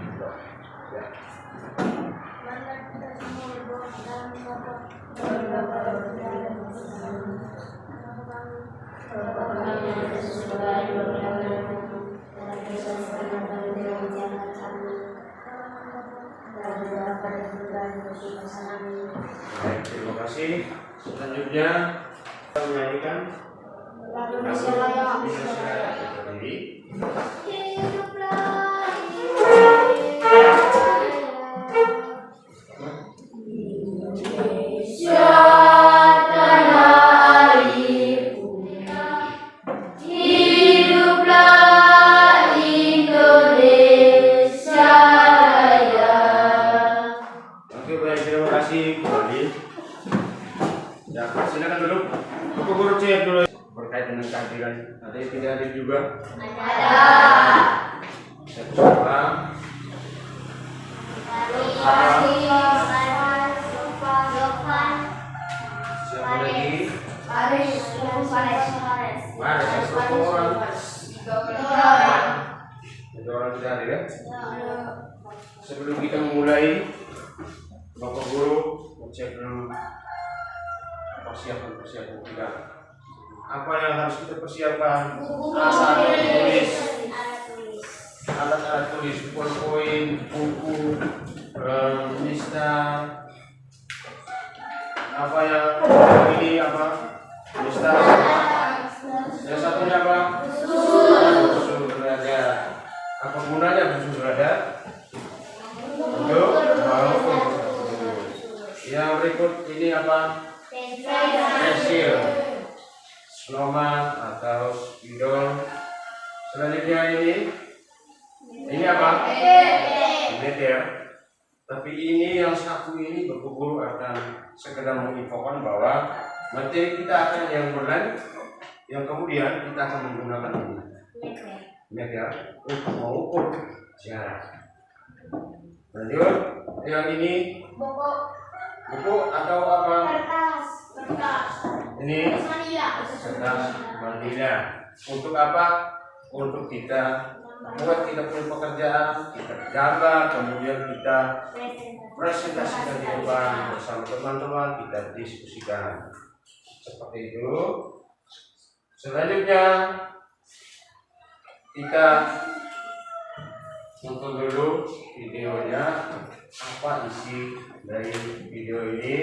Ya. Baik, terima kasih. Selanjutnya kita menyanyikan Indonesia Raya. Berdiri. Oke, baik, terima kasih kembali. Ya, silakan duduk. Bapak Guru cek dulu berkait dengan kehadiran. Ada yang tidak hadir juga? Ada. Siapa? Siapa lagi? Paris. Ada berapa orang? Ada orang tidak hadir ya? Sebelum kita memulai, Bapak Guru cek dulu persiapan kita. Apa yang harus kita persiapkan? Alat tulis, poin-poin, buku, lista. Apa yang ini apa? Lista. Yang satunya apa? Busu belajar. Apa gunanya busu belajar? Untuk yang berikut ini apa? Pensil, snowman atau spidol. Selanjutnya ini apa? Meter. Tapi ini yang satu ini berkumpul akan sekedar menginfokan bahwa materi kita akan yang berlanjut, yang kemudian kita akan menggunakan ini meter untuk mengukur jarak. Lanjut, yang ini buku atau apa? Ini kertas manila. Untuk apa? Untuk kita buat kita punya pekerjaan, kita gambar, kemudian kita presentasikan di depan bersama teman-teman, kita diskusikan seperti itu. Selanjutnya kita nonton dulu videonya, apa isi dari video ini.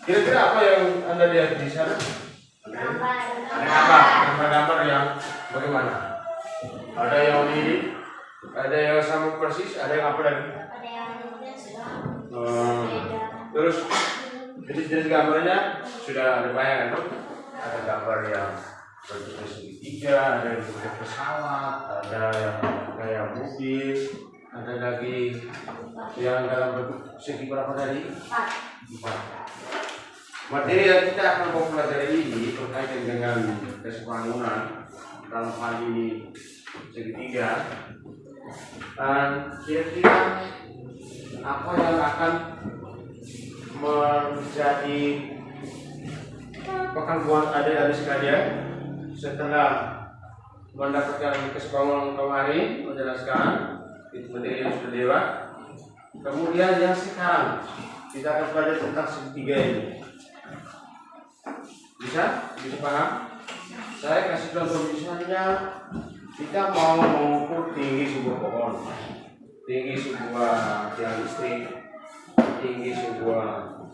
Kira-kira apa yang Anda lihat di sana? Ada apa? Gambar-gambar yang bagaimana? Ada yang ini, ada yang sama persis, ada yang apa lagi? Terus jenis-jenis gambarnya sudah ada bayangan, kan? Ada gambar yang bentuknya segitiga, ada yang bentuk pesawat, ada yang kayak mobil, ada lagi yang dalam bentuk segi berapa tadi? 4. Materi yang kita akan mempelajari ini berkaitan dengan bangunan, dalam hal ini segitiga. Dan kira-kira apa yang akan menjadi pekan adik-adik sekalian setelah mendapatkan kesepakatan kemarin menjelaskan materi yang sudah lewat. Kemudian yang sekarang kita akan belajar tentang segitiga ini. Bisa paham? Saya kasih contoh misalnya kita mau mengukur tinggi sebuah pohon, tinggi sebuah tiang listrik, tinggi sebuah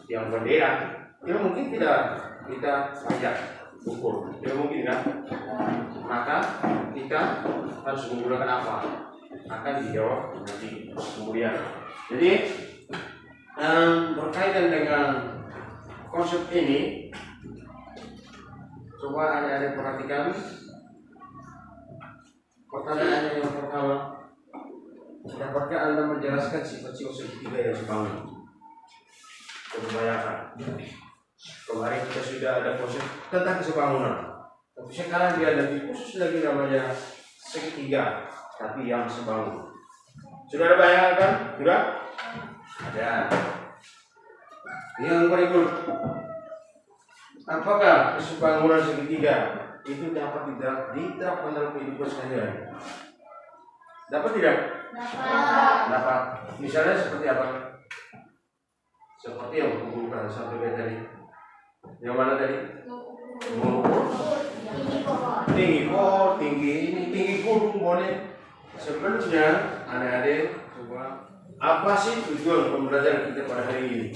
tiang bendera. Tidak mungkin tidak kita ajak ukur, tidak mungkin kan? maka kita harus menggunakan apa? Akan dijawab nanti kemudian. Jadi berkaitan dengan konsep ini, coba adik-adik perhatikan pertanyaannya yang pertama. Dapatkah Anda menjelaskan sifat-sifat segitiga yang sebangun? Coba bayangkan. Kemarin kita sudah ada konsep tentang kesebangunan, tapi sekarang dia lebih khusus lagi namanya segitiga, tapi yang sebangun. Sudah ada bayangan? Sudah? Ada. Yang berikut, apakah kesebangunan segitiga itu dapat diterapkan dalam kehidupan sehari-hari? Dapat tidak? Dapat. Misalnya seperti apa? Seperti yang kumpulkan sampai tadi. Yang mana tadi? Tinggi pohon, tinggi ini, tinggi gunung boleh. Sebenarnya adik-adik coba, apa sih tujuan pembelajaran kita pada hari ini?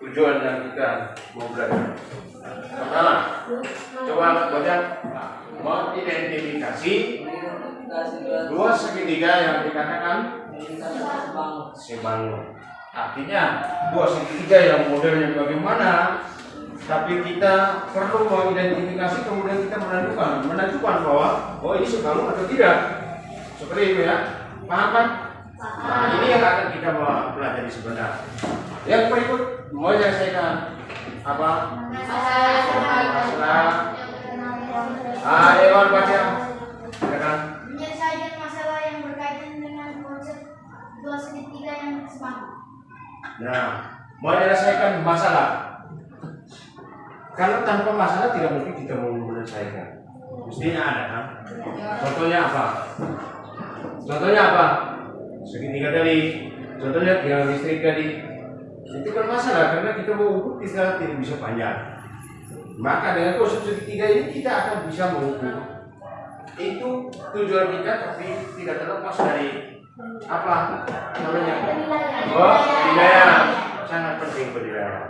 Tujuan yang kita mau belajar. Pertama, coba baca mengidentifikasi dua segitiga yang dikatakan sebangun. Artinya dua segitiga yang modelnya bagaimana, tapi kita perlu mengidentifikasi kemudian kita menentukan bahwa ini sebangun atau tidak. Seperti itu ya, paham kan? Nah, ini yang akan kita pelajari sebentar. Yang berikut mau menyelesaikan apa? Masalah. Dewan baca. Menyelesaikan masalah yang berkaitan dengan konsep dua segitiga yang sebangun. Nah, menyelesaikan masalah. Karena tanpa masalah tidak mungkin kita mau menyelesaikan. Mestinya ada kan? Contohnya apa? Segitiga tadi. Contohnya yang listrik tadi. Itu kan masalah karena kita mau ukur kita tidak bisa panjang. Maka dengan konsep segitiga ini kita akan bisa mengukur. Itu tujuan kita, tapi tidak terlepas dari apa namanya? Penilaian. Sangat penting penilaian.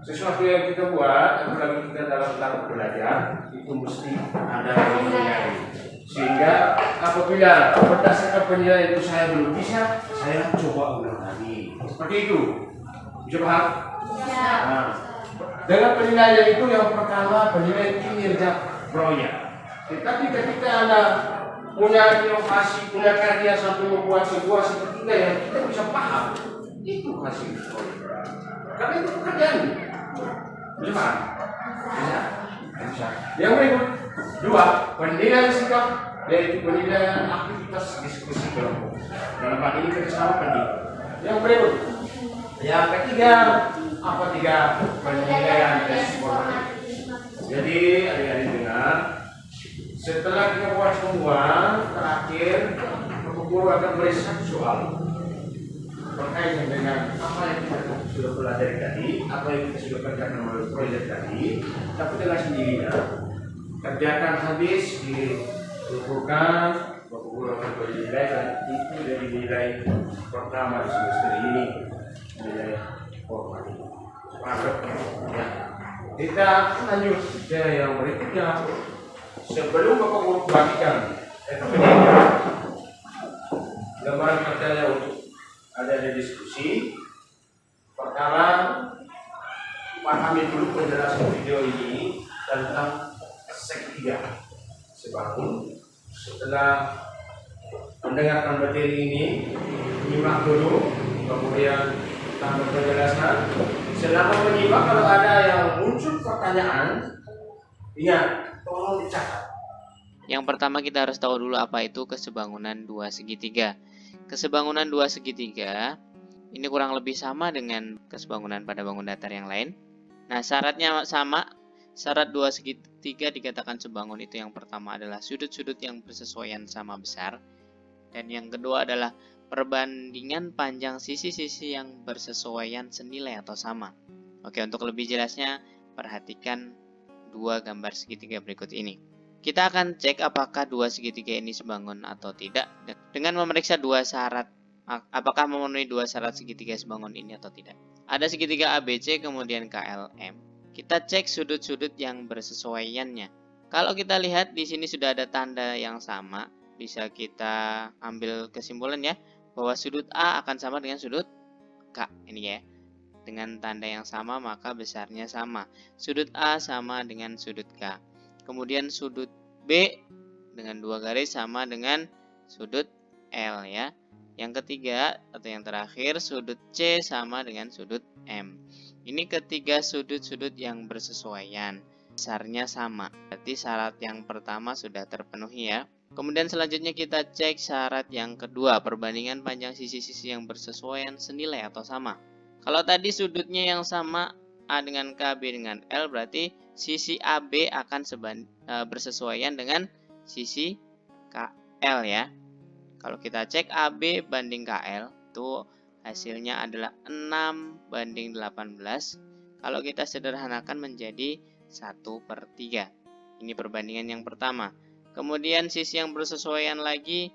Sesuatu yang kita buat, apalagi kita dalam tahap belajar, itu mesti ada penilaian. Sehingga apabila berdasarkan penilaian itu saya belum bisa, saya coba ulang lagi. Seperti itu. Bisa paham? Nah, dengan penilaian itu yang pertama penilaian kinerja proyek. Tetapi ketika Anda punya inovasi, punya karya sampai membuat sebuah segitiga yang kita bisa paham, itu hasil proyek. Karena itu pekerjaan. Bisa paham? Bisa. Yang berikut, dua, penilaian sikap, yaitu penilaian aktivitas diskusi kelompok. Dalam hal ini kerjasama penting. Yang berikut, yang ketiga, penilaian respon. Jadi adik-adik dengar, setelah kita buat semua, terakhir guru akan beri satu soal berkaitan dengan apa yang kita sudah pelajari tadi, apa yang kita sudah kerjakan melalui proyek tadi, tapi dengan sendirinya. Kerjakan habis, dikumpulkan, Bapak Guru akan beri nilai, dan itu dari nilai pertama di semester ini, nilai formal. Ya. Kita lanjut ke yang berikutnya. Sebelum Bapak Guru bagikan gambaran kerjanya untuk ada diskusi. Pertama, pahami dulu penjelasan video ini tentang segitiga sebangun. Setelah mendengarkan materi ini, menyimak dulu, kemudian tambah penjelasan. Selama menyimak, kalau ada yang muncul pertanyaan, ingat, tolong dicatat. Yang pertama kita harus tahu dulu apa itu kesebangunan dua segitiga. Kesebangunan dua segitiga ini kurang lebih sama dengan kesebangunan pada bangun datar yang lain. Nah, syaratnya sama. Syarat dua segitiga dikatakan sebangun itu yang pertama adalah sudut-sudut yang bersesuaian sama besar. Dan yang kedua adalah perbandingan panjang sisi-sisi yang bersesuaian senilai atau sama. Oke, untuk lebih jelasnya perhatikan dua gambar segitiga berikut ini. Kita akan cek apakah dua segitiga ini sebangun atau tidak dengan memeriksa dua syarat. Apakah memenuhi dua syarat segitiga sebangun ini atau tidak. Ada segitiga ABC kemudian KLM. Kita cek sudut-sudut yang bersesuaiannya. Kalau kita lihat di sini sudah ada tanda yang sama, bisa kita ambil kesimpulan ya, bahwa sudut A akan sama dengan sudut K. Ini ya. Dengan tanda yang sama maka besarnya sama. Sudut A sama dengan sudut K. Kemudian sudut B dengan 2 garis sama dengan sudut L ya. Yang ketiga atau yang terakhir, sudut C sama dengan sudut M. Ini ketiga sudut-sudut yang bersesuaian, besarnya sama. Berarti syarat yang pertama sudah terpenuhi ya. Kemudian selanjutnya kita cek syarat yang kedua, perbandingan panjang sisi-sisi yang bersesuaian senilai atau sama. Kalau tadi sudutnya yang sama A dengan K, B dengan L, berarti sisi AB akan bersesuaian dengan sisi KL ya. Kalau kita cek AB banding KL, itu hasilnya adalah 6:18. Kalau kita sederhanakan menjadi 1/3. Ini perbandingan yang pertama. Kemudian sisi yang bersesuaian lagi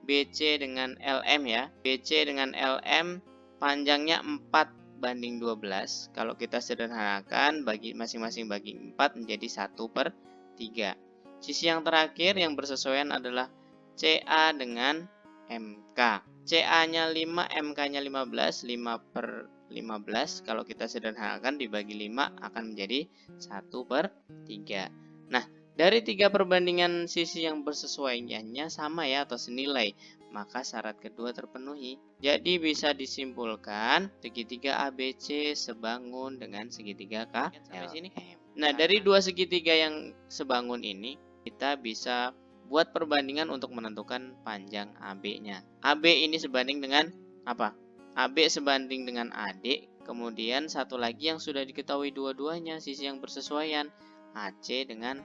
BC dengan LM ya. BC dengan LM panjangnya 4:12. Kalau kita sederhanakan bagi masing-masing bagi 4 menjadi 1/3. Sisi yang terakhir yang bersesuaian adalah CA dengan MK. CA-nya 5, MK-nya 15, 5/15. Kalau kita sederhanakan dibagi 5 akan menjadi 1/3. Nah, dari 3 perbandingan sisi yang bersesuaiannya sama ya atau senilai, maka syarat kedua terpenuhi. Jadi bisa disimpulkan segitiga ABC sebangun dengan segitiga KLM. Nah, dari dua segitiga yang sebangun ini kita bisa buat perbandingan untuk menentukan panjang AB-nya. AB ini sebanding dengan apa? AB sebanding dengan AD. Kemudian satu lagi yang sudah diketahui dua-duanya sisi yang bersesuaian, AC dengan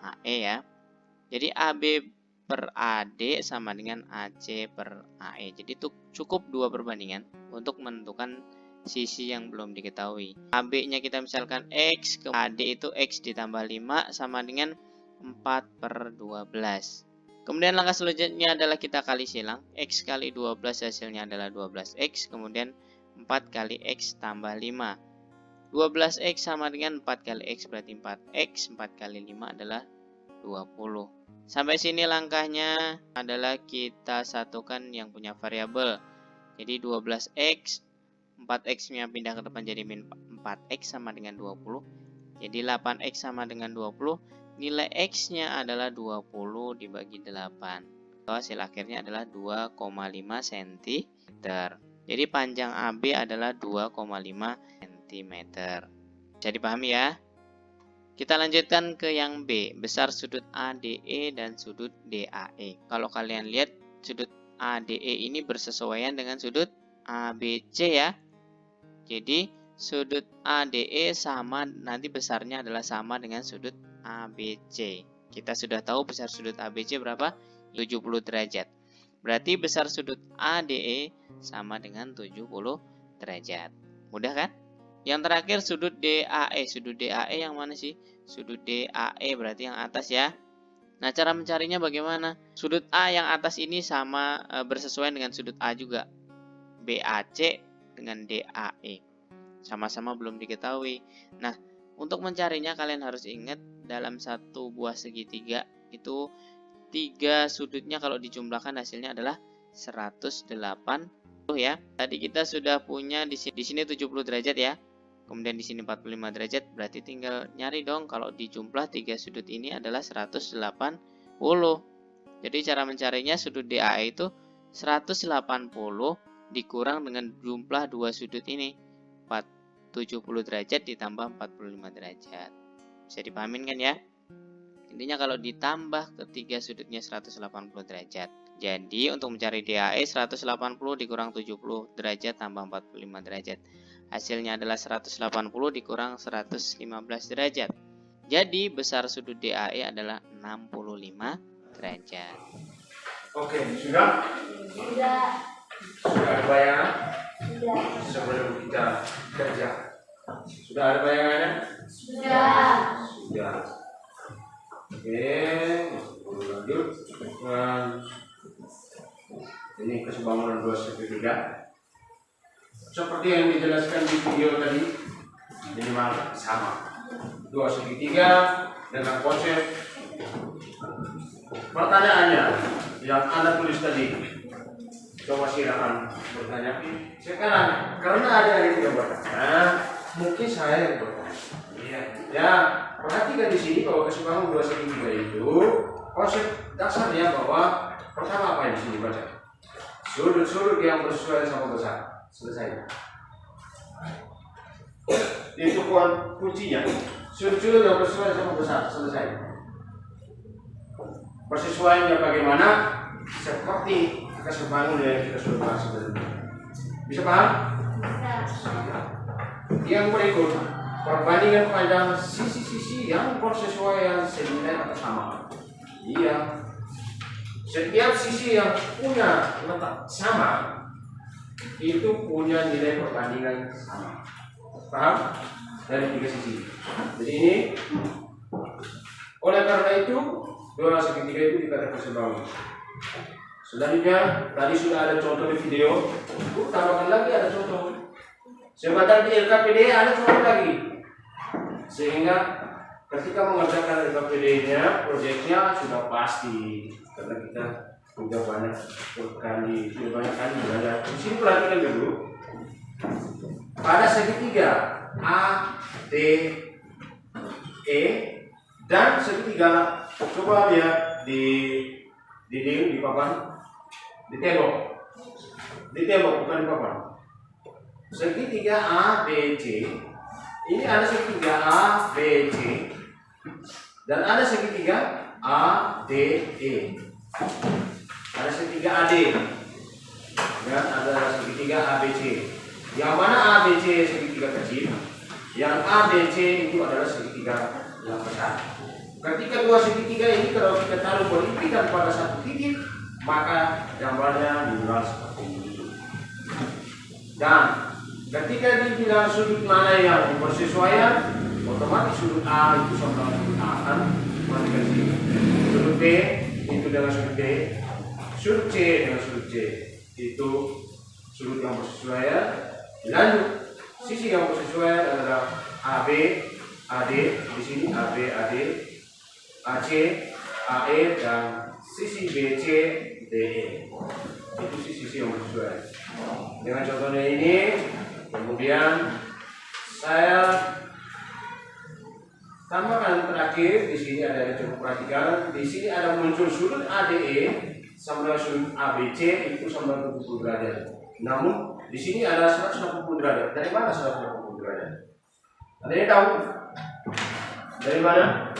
AE ya. Jadi AB per AD sama dengan AC per AE. Jadi itu cukup dua perbandingan untuk menentukan sisi yang belum diketahui. AB-nya kita misalkan X, ke AD itu X ditambah 5 sama dengan 4/12. Kemudian langkah selanjutnya adalah kita kali silang. X kali 12 hasilnya adalah 12X. Kemudian 4 kali X tambah 5. 12X sama dengan 4 kali X berarti 4X. 4 kali 5 adalah 20. Sampai sini langkahnya adalah kita satukan yang punya variabel. Jadi 12X, 4X-nya pindah ke depan jadi min 4X sama dengan 20. Jadi 8X sama dengan 20. Nilai X-nya adalah 20 dibagi 8. Hasil akhirnya adalah 2,5 cm. Jadi panjang AB adalah 2,5 cm. Bisa dipahami ya? Kita lanjutkan ke yang B, besar sudut ADE dan sudut DAE. Kalau kalian lihat sudut ADE ini bersesuaian dengan sudut ABC ya. Jadi sudut ADE sama, nanti besarnya adalah sama dengan sudut ABC. Kita sudah tahu besar sudut ABC berapa? 70 derajat. Berarti besar sudut ADE sama dengan 70 derajat. Mudah kan? Yang terakhir sudut DAE. Sudut DAE yang mana sih? Sudut DAE berarti yang atas ya. Nah, cara mencarinya bagaimana? Sudut A yang atas ini sama bersesuaian dengan sudut A juga. BAC dengan DAE. Sama-sama belum diketahui. Nah, untuk mencarinya kalian harus ingat dalam satu buah segitiga itu 3 sudutnya kalau dijumlahkan hasilnya adalah 180 ya. Tadi kita sudah punya di sini 70 derajat ya. Kemudian di sini 45 derajat, berarti tinggal nyari dong kalau dijumlah 3 sudut ini adalah 180. Jadi cara mencarinya sudut DAE itu 180 dikurang dengan jumlah 2 sudut ini. 70 derajat ditambah 45 derajat. Bisa dipahamin kan ya? Intinya kalau ditambah ketiga sudutnya 180 derajat. Jadi untuk mencari DAE 180 dikurang 70 derajat tambah 45 derajat. Hasilnya adalah 180 dikurang 115 derajat. Jadi besar sudut DAE adalah 65 derajat. Oke, sudah? Sudah. Sudah ada bayangan? Sudah. Sebelum kita kerja. Sudah ada bayangannya? Sudah. Sudah. Oke, lanjut dengan ini kesebangunan 2 segitiga. Seperti yang dijelaskan di video tadi, minimal sama. 2 segitiga dengan konsep Pertanyaannya yang Anda tulis tadi, coba silakan bertanya. Sekarang karena ada yang tidak bertanya, mungkin saya yang bertanya. Iya. Ya, perhatikan di sini bahwa keseimbangan 2 segitiga itu konsep dasarnya bahwa pertama apa yang di sini baca? Sudut-sudut yang bersesuaian sama besar. Selesai. Itu kuncinya. Sudut-sudut yang bersesuaian sama besar. Selesai. Persesuaiannya bagaimana? Seperti keseimbangan yang kita sudah bahas sebelumnya. Bisa paham? Yang berikut, perbandingan panjang sisi-sisi yang bersesuaian senilai atau sama. Iya. Setiap sisi yang punya letak sama itu punya nilai perbandingan sama. Paham? Dari 3 sisi. Jadi ini, oleh karena itu 2 segitiga itu dikatakan keseimbangan. Selanjutnya, tadi sudah ada contoh di video. Tambahkan lagi ada contoh. Sebentar di LKPD ada contoh lagi. Sehingga ketika mengerjakan LKPD-nya, proyeknya sudah pasti. Karena kita sudah banyak kali belajar. Di sini perhatikan dulu. Pada segitiga A, D, E dan segitiga, coba lihat di dinding, di papan, di tembok bukan di papan. Segitiga A, B, C. Ini ada segitiga A, B, C dan ada segitiga A, D, E. Ada segitiga AD dan ada segitiga ABC. Yang mana ABC segitiga kecil, yang ABC itu adalah segitiga yang besar. Ketika 2 segitiga ini kalau kita taruh berhimpitan pada satu titik, maka gambarnya dibuat seperti ini. Dan ketika dibilang sudut mana yang bersesuaian, otomatis sudut A itu sama sudut A kan matikan sini. Sudut B itu dengan sudut B, sudut C dengan sudut C itu sudut yang bersesuaian. Lanjut, sisi yang bersesuaian adalah AB, AD di sini AB, AD, AC, AE dan sisi BC, DE. Itu sisi yang bersesuaian. Dengan contohnya ini, kemudian saya tambahkan terakhir di sini ada yang cukup perhatikan. Di sini ada muncul sudut ADE sama dengan sudut ABC itu sama dengan 70 derajat. Namun di sini ada 180 derajat. Dari mana 180 derajat? Ada yang tahu? Dari mana?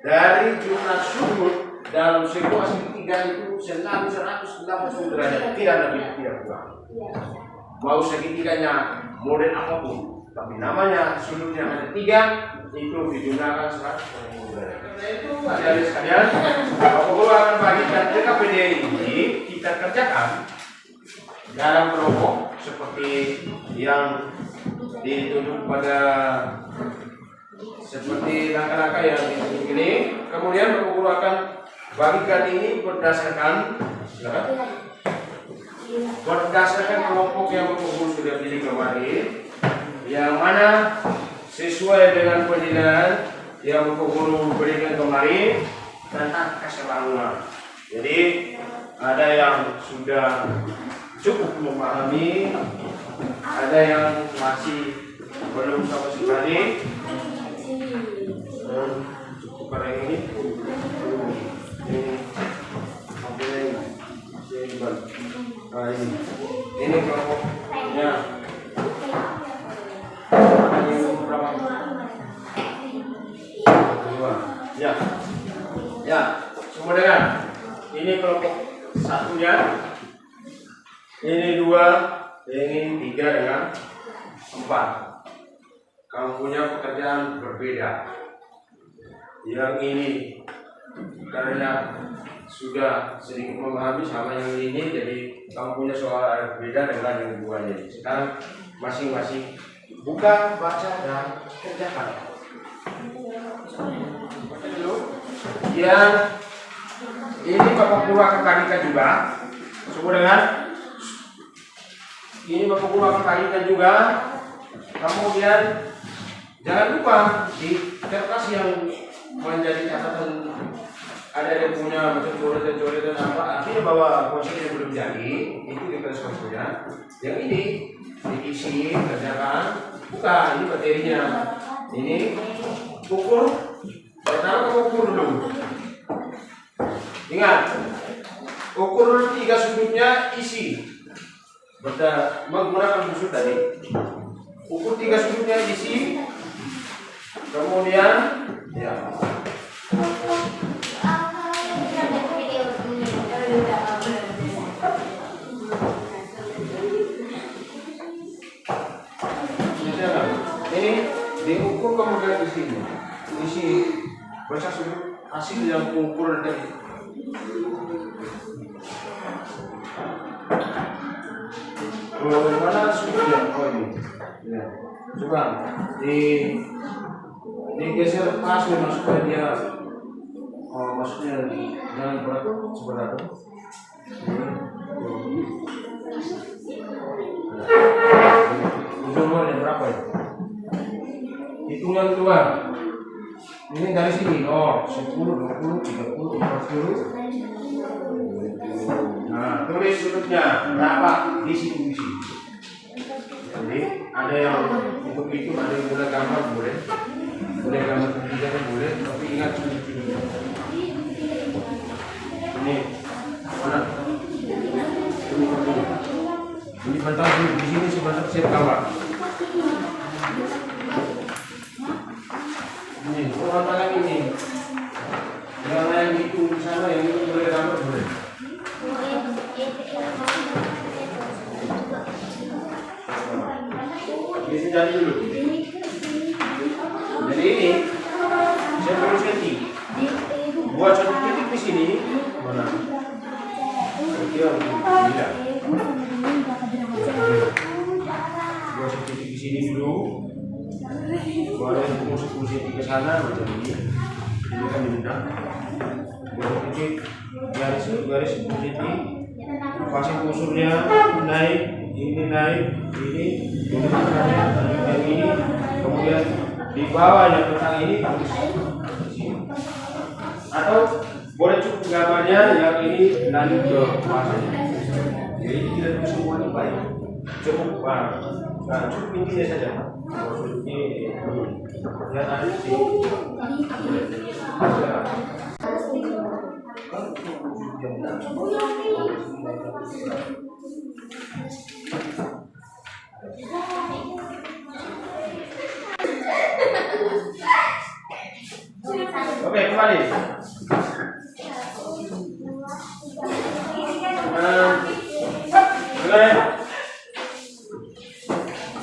Dari jumlah sudut dalam sebuah segitiga itu selalu 180 derajat. Tidak lebih, tidak kurang. Mau segitiganya model apapun, tapi namanya sudutnya ada 3, itu digunakan 180 derajat. Karena itu adik-adik sekalian, kalau akan bagikan LKPD ini kita kerjakan dalam kelompok seperti yang ditunjuk pada seperti langkah-langkah yang ditunjuk ini. Kemudian Bapak Guru akan bagikan ini berdasarkan kelompok yang Bapak Guru sudah pilih kemarin, yang mana sesuai dengan penilaian yang Bapak Guru berikan kemarin tentang keseimbangan. Jadi ada yang sudah cukup memahami, ada yang masih belum sama sekali. Cukup pada ini ini kelompoknya. Ya, semua dengar. Ini kelompok satunya. Ini 2, ini 3 dengan 4. Kamu punya pekerjaan berbeda. Yang ini karena sudah sedikit memahami sama yang ini, jadi kamu punya soal berbeda dengan yang duanya. Sekarang masing-masing buka, baca dan kerjakan. Baca dulu. Yang ini Bapak Guru akan bagikan juga. Semua dengar. Ini Bapak Guru akan bagikan juga. Kemudian jangan lupa di kertas yang menjadi catatan ada yang punya macam coret-coretan apa, artinya bahwa posisinya belum jadi, itu ditulis waktunya. Yang ini diisi, kerjakan, bukan, ini materinya. Ini ukur, pertama kamu ukur dulu. Ingat, ukur dulu 3 sudutnya, isi. Menggunakan busur tadi. Ukur 3 sudutnya, isi. Kemudian, ya. Ini diukur kemudian di sini. Isi baca sudut hasil yang pengukuran tadi. Mana sudutnya? Oh ini. Ya. Coba digeser pas supaya dia maksudnya jangan berat seberat. Ujungnya berapa ya? Hitungan keluar. Ini dari sini, 10, 20, 30, 40. Nah, tulis sudutnya berapa di situ isi. Jadi ada yang itu, ada yang boleh gambar boleh gambar kebijakan boleh, tapi ingat sudut-sudutnya. Ini mana? Ini bentang di sini sebentar saya gambar. Ini orang tangan ini. Yang itu di sana yang itu boleh gambar boleh. Ini jadi dulu. Jadi ini saya tulis titik. Buat satu titik di sini. Mana? Dia tidak. Buat satu titik di sini dulu. Baru fungsi ke sana macam ini. Ini kan diundang. Buat titik garis titik. Pasang kursornya naik, ini yang ini, kemudian di bawah yang tentang ini tulis di sini. Atau boleh cukup gambarnya yang ini lanjut ke pasangnya. Jadi tidak tulis semuanya baik. Cukup cukup intinya saja. Ini yang ada di sini. Oke, kembali.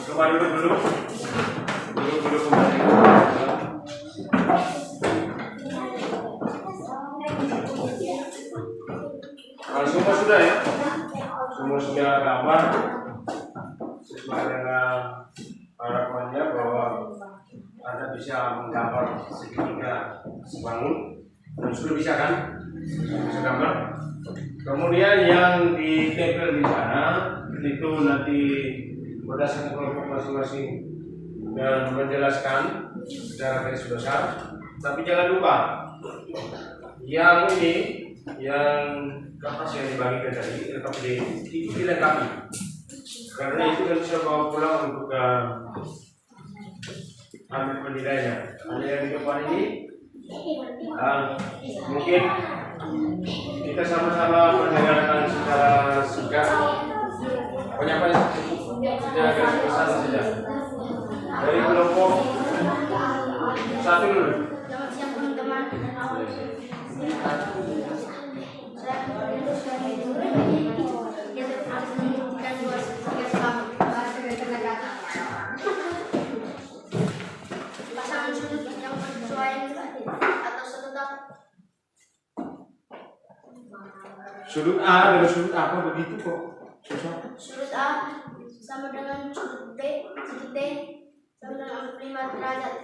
Kembali dulu kembali. Semua sudah ya? Semua sudah gambar sesuai dengan harapannya bahwa Anda bisa menggambar segitiga sebangun dan sudah bisa kan? Bisa gambar. Kemudian yang ditempel di sana itu nanti berdasarkan kelompok masing-masing dan menjelaskan secara garis besar. Tapi jangan lupa yang ini yang kertas yang dibagikan tadi itu dilengkapi karena itu kan bisa bawa pulang untuk ambil penilaiannya. Ada yang di depan ini mungkin kita sama-sama mendengarkan secara singkat penyampaian secara garis besar saja dari kelompok satu dulu. Selamat siang teman-teman. Pasangan sudut yang sesuai atau setetap. Sudut A dengan sudut apa begitu kok? Susah. Sudut A sama dengan sudut B sama dengan 45 derajat.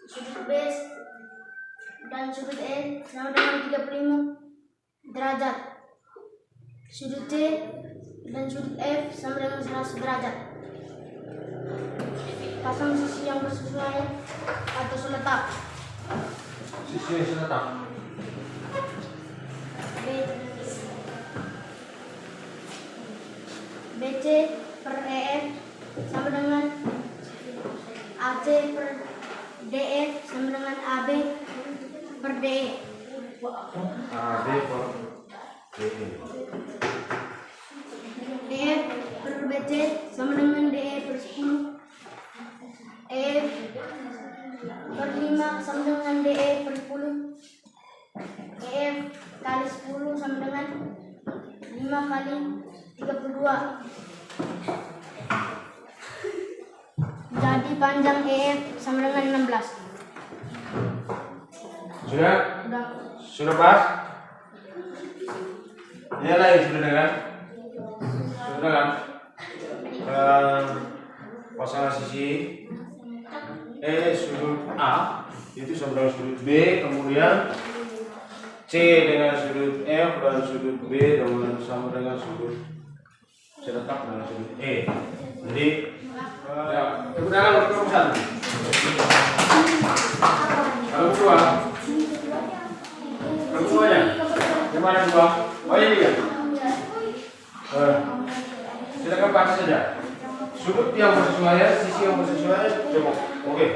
Sudut B dan sudut E sama dengan 35 derajat. Sudut C dan sudut F sama dengan 100 derajat. Pasang sisi yang bersesuaian atau seletap. sisi yang selatan. BC per EF sama dengan AC per DF sama dengan AB per DE. AB per DE. DF per BC sama dengan DE per 10. EF per 5 sama dengan DE per 10. EF kali 10 sama dengan 5 kali 32. Jadi panjang EF sama dengan 16. Sudah? Udah. Sudah pas? Ini lagi sudah dengar? Sudah kan? Pasangan sisi sudut A itu sama dengan sudut B, kemudian C dengan sudut F dan sudut B sama dengan sudut letak dengan sudut E. Jadi ya, kemudian rumusan. Kalau keduanya, gimana dua? Oh ini ya. Silakan pakai saja. Sudut yang bersesuaian, sisi yang bersesuaian, coba. Oke.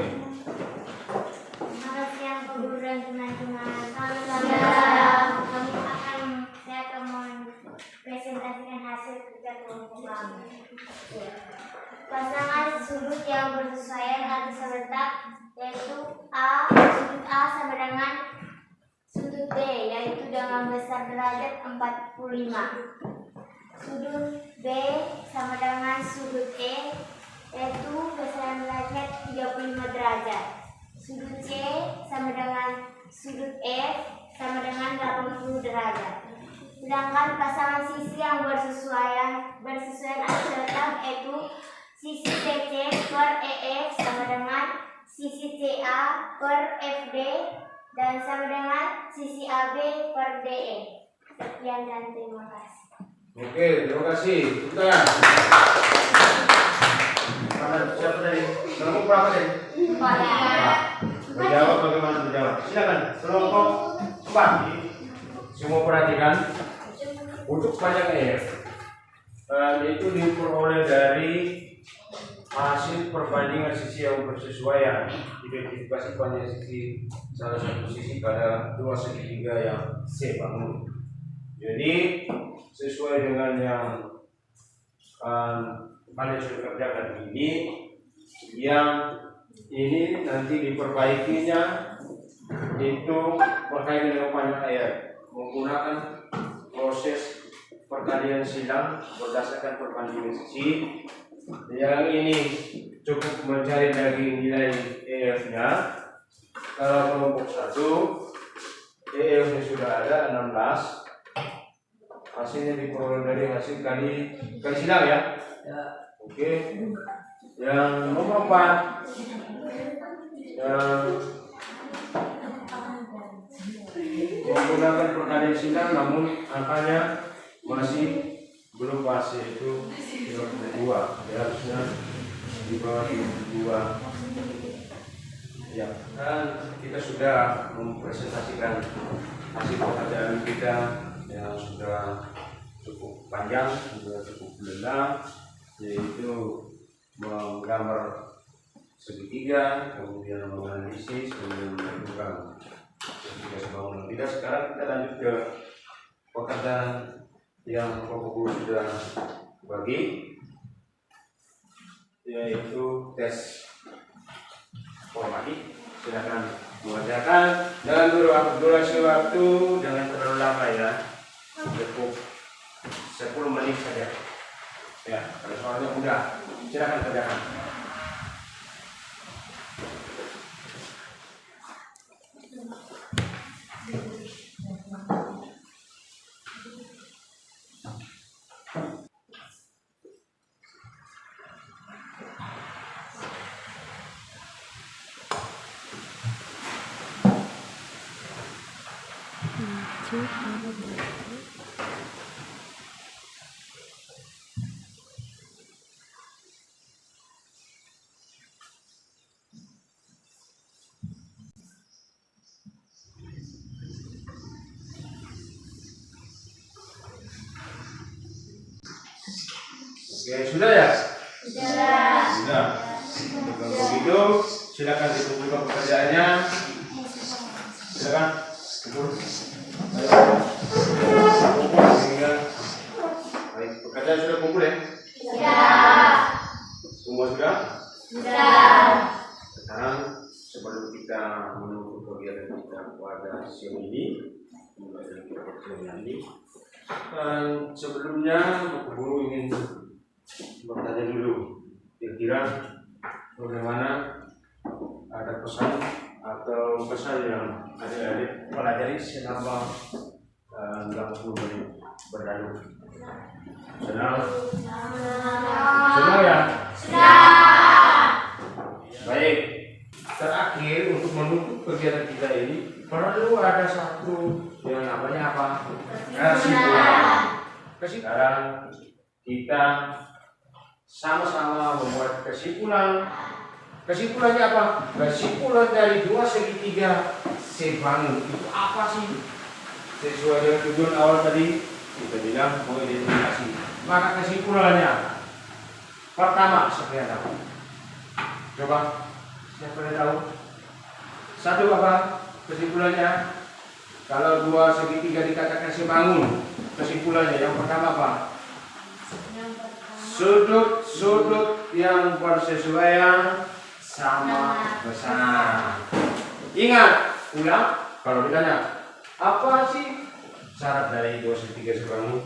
Selamat siang, Pak Guru dan teman-teman. Saya akan mempresentasikan hasil kerja kelompok kami. Pasangan sudut yang bersesuaian atau serentak yaitu sudut A sama dengan sudut D, yaitu dengan besar derajat 45. Sudut B sama dengan sudut E, yaitu besar derajat 35 derajat. Sudut C sama dengan sudut F sama dengan 80 derajat. Sedangkan pasangan sisi yang bersesuaian atau serentak yaitu sisi CC per EF sama dengan sisi CA per FD dan sama dengan sisi AB per DE. Sekian dan terima kasih. Oke, terima kasih. Tepuk tangan. Siapa tadi? Kelompok berapa tadi? Menjawab bagaimana menjawab? Silakan. Kelompok 4. Semua perhatikan. Untuk panjang EF itu diperoleh dari hasil perbandingan sisi yang bersesuaian. Identifikasi panjang sisi salah satu sisi pada dua segitiga yang C bangun. Jadi sesuai dengan yang kalian sudah kerjakan yang ini nanti diperbaikinya itu berkaitan dengan panjang air menggunakan proses perkalian silang berdasarkan perbandingan sisi. Yang ini cukup mencari dari nilai EF-nya. Kalau kelompok 1 EF-nya sudah ada 16. Hasilnya diperoleh dari hasil kali silang ya. Oke. Yang nomor 4 yang menggunakan perkalian silang namun angkanya masih belum pas, yaitu 32. Harusnya di bawah 32. Ya, dan kita sudah mempresentasikan hasil pekerjaan kita yang sudah cukup panjang, sudah cukup lelah, yaitu menggambar segitiga, kemudian menganalisis, kemudian menentukan segitiga bangunan kita. Sekarang kita lanjut ke pekerjaan yang Bapak Guru sudah bagi, yaitu tes formatif. Silakan mengerjakan dalam durasi waktu jangan terlalu lama ya, cukup 10 menit saja ya. Kalau soalnya mudah, silakan kerjakan. Oke, sudah ya? Sudah. Sudah. Kalau begitu, silakan dikumpulkan pekerjaannya. Silakan kumpul. Kumpul sehingga baik, pekerjaan sudah kumpul ya? Sudah. Semua sudah? Sudah. Sekarang sebelum kita menutup kegiatan kita pada siang ini, sebelumnya guru ingin bertanya dulu, kira-kira bagaimana ada pesan atau pesan yang adik-adik pelajari selama 60 menit berlalu. Senang? Senang ya? Baik. Terakhir untuk menutup kegiatan kita ini perlu ada satu yang namanya apa? Kesimpulan. Sekarang kita sama-sama membuat kesimpulan. Kesimpulannya apa? Kesimpulan dari 2 segitiga sebangun itu apa sih? Sesuai dengan tujuan awal tadi kita bilang mengidentifikasi. Maka kesimpulannya pertama sekian apa? Coba siapa yang tahu? Satu apa kesimpulannya? Kalau 2 segitiga dikatakan sebangun, kesimpulannya yang pertama apa? Sudut-sudut yang bersesuaian sama besar. Ingat, ulang. Kalau ditanya, apa sih syarat dari 2 segitiga sebangun?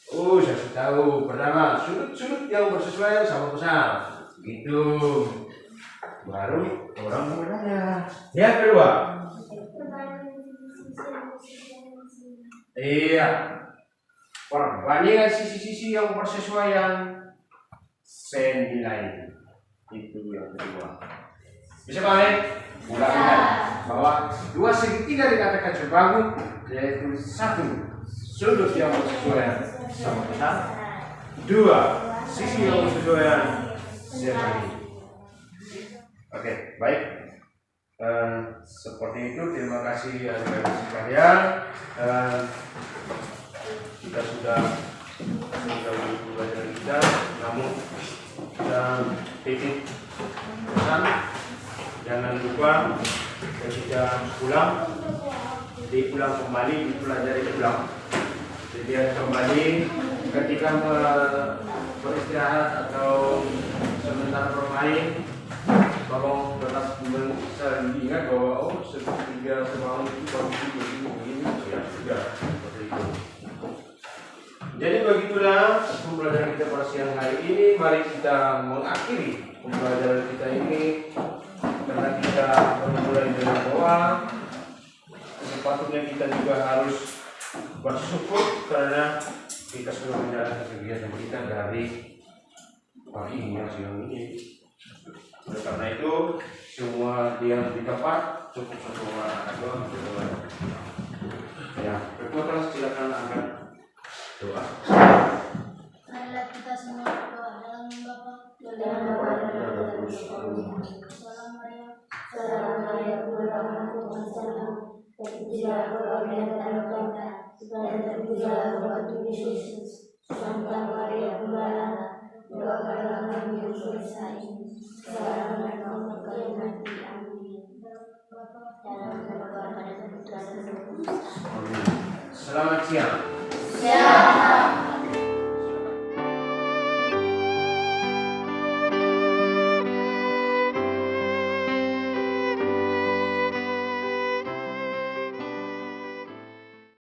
Oh, saya sudah tahu. Pertama, sudut-sudut yang bersesuaian sama besar. Gitu. Baru orang bertanya. Yang kedua, iya, perbandingan sisi-sisi yang bersesuaian senilai. Itu yang kedua. Bisa balik? Ulangi bahwa 2 segitiga dikatakan sebangun, yaitu 1 sudut yang bersesuaian sama besar, 2 sisi yang bersesuaian senilai. Oke, baik. Seperti itu, terima kasih adik-adik sekalian. Kita sudah belajar kita, namun kita titip pesan, jangan lupa ketika pulang, dipulang kembali, dipelajari ulang. Jadi kembali ketika beristirahat atau sementara bermain, tolong tetap ingat bahwa segitiga sebangun itu begini ya sudah seperti itu. Jadi begitulah pembelajaran kita pada siang hari ini. Mari kita mengakhiri pembelajaran kita ini karena kita memulai dengan doa. Sepatutnya kita juga harus bersyukur karena kita sudah menjalankan kegiatan kita dari pagi hingga siang ini. Oleh karena itu, semua diam di tempat, cukup semua doa. Ya, ketua kelas silakan angkat doa. Marilah kita semua berdoa dalam nama Bapa dan Doa. Salam Maria. Salam Maria, Tuhan Tuhan, terpujilah Engkau di antara kita, dan terpujilah Engkau Tuhan Yesus. Santa Maria Bunda, doakanlah kami yang berdosa ini. Sekarang dan maut kami mati. Amin. Dalam nama Bapa dan Putra dan Roh Kudus. Selamat siang.